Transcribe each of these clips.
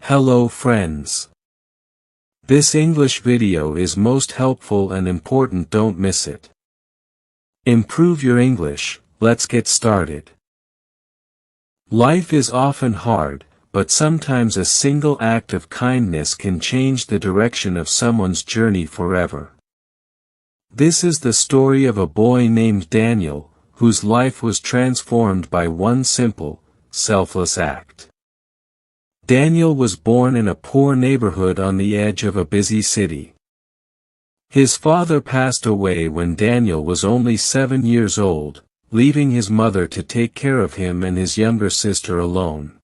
Hello friends. This English video is most helpful and important, don't miss it. Improve your English, let's get started. Life is often hard, but sometimes a single act of kindness can change the direction of someone's journey forever. This is the story of a boy named Daniel, whose life was transformed by one simple, selfless act. Daniel was born in a poor neighborhood on the edge of a busy city. His father passed away when Daniel was only 7 years old, leaving his mother to take care of him and his younger sister alone.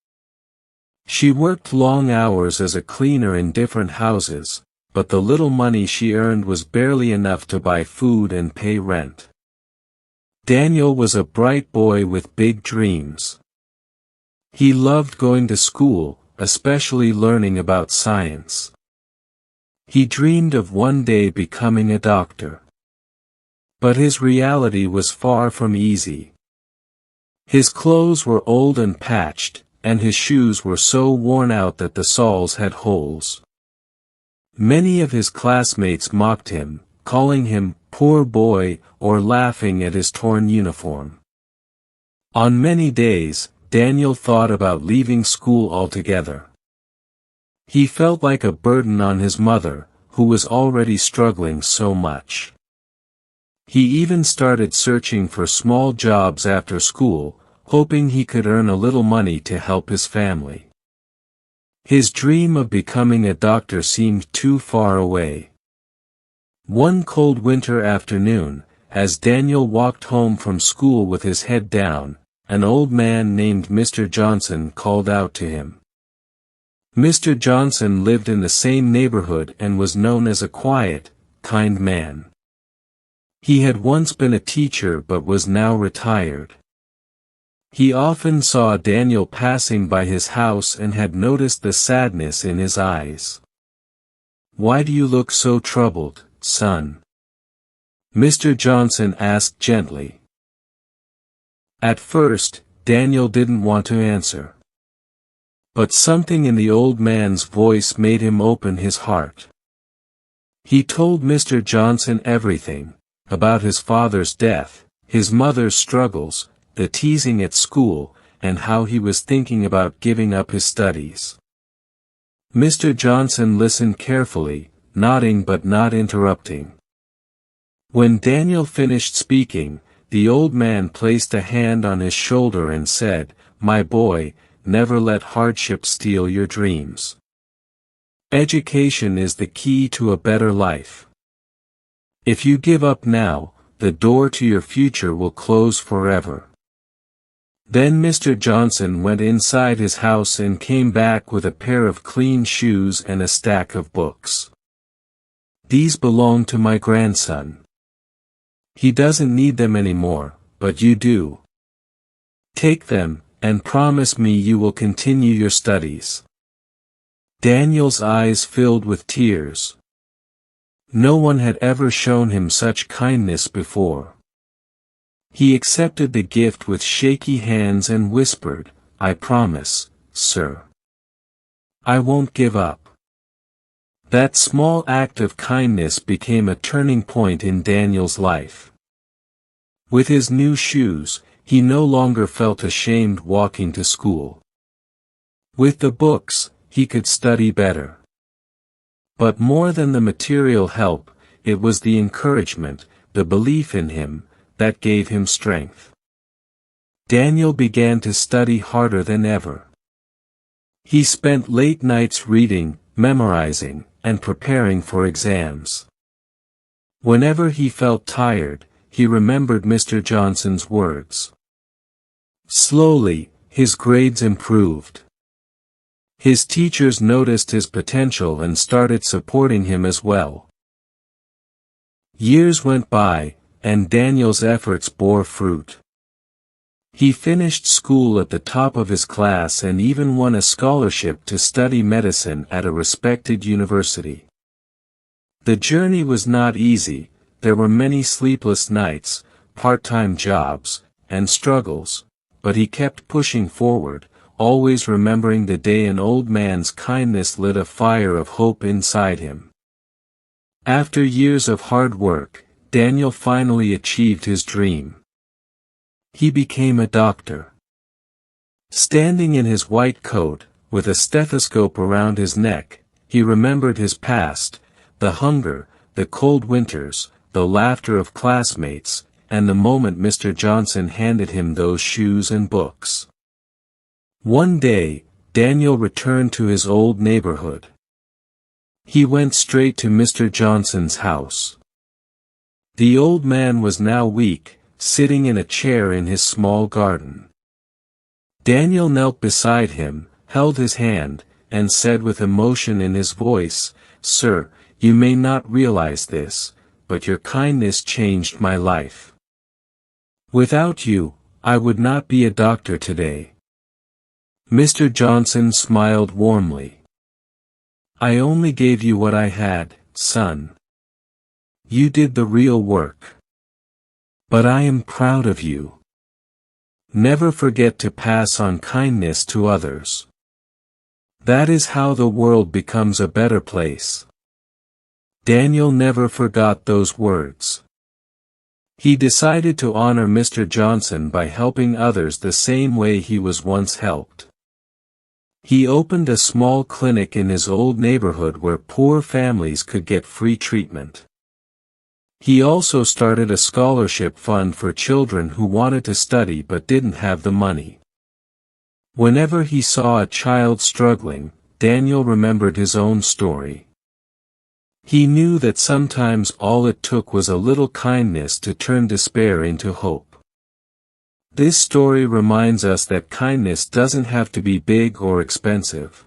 She worked long hours as a cleaner in different houses, but the little money she earned was barely enough to buy food and pay rent. Daniel was a bright boy with big dreams. He loved going to school, especially learning about science. He dreamed of one day becoming a doctor. But his reality was far from easy. His clothes were old and patched, and his shoes were so worn out that the soles had holes. Many of his classmates mocked him, calling him poor boy or laughing at his torn uniform. On many days, Daniel thought about leaving school altogether. He felt like a burden on his mother, who was already struggling so much. He even started searching for small jobs after school, hoping he could earn a little money to help his family. His dream of becoming a doctor seemed too far away. One cold winter afternoon, as Daniel walked home from school with his head down, an old man named Mr. Johnson called out to him. Mr. Johnson lived in the same neighborhood and was known as a quiet, kind man. He had once been a teacher but was now retired. He often saw Daniel passing by his house and had noticed the sadness in his eyes. "Why do you look so troubled, son?" Mr. Johnson asked gently. At first, Daniel didn't want to answer. But something in the old man's voice made him open his heart. He told Mr. Johnson everything, about his father's death, his mother's struggles, the teasing at school, and how he was thinking about giving up his studies. Mr. Johnson listened carefully, nodding but not interrupting. When Daniel finished speaking, the old man placed a hand on his shoulder and said, "My boy, never let hardship steal your dreams. Education is the key to a better life. If you give up now, the door to your future will close forever." Then Mr. Johnson went inside his house and came back with a pair of clean shoes and a stack of books. "These belong to my grandson. He doesn't need them anymore, but you do. Take them, and promise me you will continue your studies." Daniel's eyes filled with tears. No one had ever shown him such kindness before. He accepted the gift with shaky hands and whispered, "I promise, sir. I won't give up." That small act of kindness became a turning point in Daniel's life. With his new shoes, he no longer felt ashamed walking to school. With the books, he could study better. But more than the material help, it was the encouragement, the belief in him, that gave him strength. Daniel began to study harder than ever. He spent late nights reading, memorizing, and preparing for exams. Whenever he felt tired, he remembered Mr. Johnson's words. Slowly, his grades improved. His teachers noticed his potential and started supporting him as well. Years went by, and Daniel's efforts bore fruit. He finished school at the top of his class and even won a scholarship to study medicine at a respected university. The journey was not easy. There were many sleepless nights, part-time jobs, and struggles, but he kept pushing forward, always remembering the day an old man's kindness lit a fire of hope inside him. After years of hard work, Daniel finally achieved his dream. He became a doctor. Standing in his white coat, with a stethoscope around his neck, he remembered his past, the hunger, the cold winters, the laughter of classmates, and the moment Mr. Johnson handed him those shoes and books. One day, Daniel returned to his old neighborhood. He went straight to Mr. Johnson's house. The old man was now weak, sitting in a chair in his small garden. Daniel knelt beside him, held his hand, and said with emotion in his voice, "Sir, you may not realize this, but your kindness changed my life. Without you, I would not be a doctor today." Mr. Johnson smiled warmly. "I only gave you what I had, son. You did the real work. But I am proud of you. Never forget to pass on kindness to others. That is how the world becomes a better place." Daniel never forgot those words. He decided to honor Mr. Johnson by helping others the same way he was once helped. He opened a small clinic in his old neighborhood where poor families could get free treatment. He also started a scholarship fund for children who wanted to study but didn't have the money. Whenever he saw a child struggling, Daniel remembered his own story. He knew that sometimes all it took was a little kindness to turn despair into hope. This story reminds us that kindness doesn't have to be big or expensive.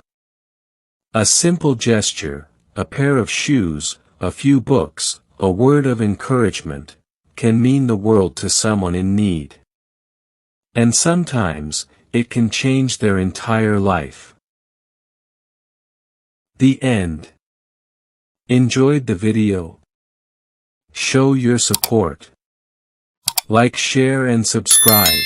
A simple gesture, a pair of shoes, a few books, a word of encouragement, can mean the world to someone in need. And sometimes, it can change their entire life. The end. Enjoyed the video? Show your support. Like, share and subscribe.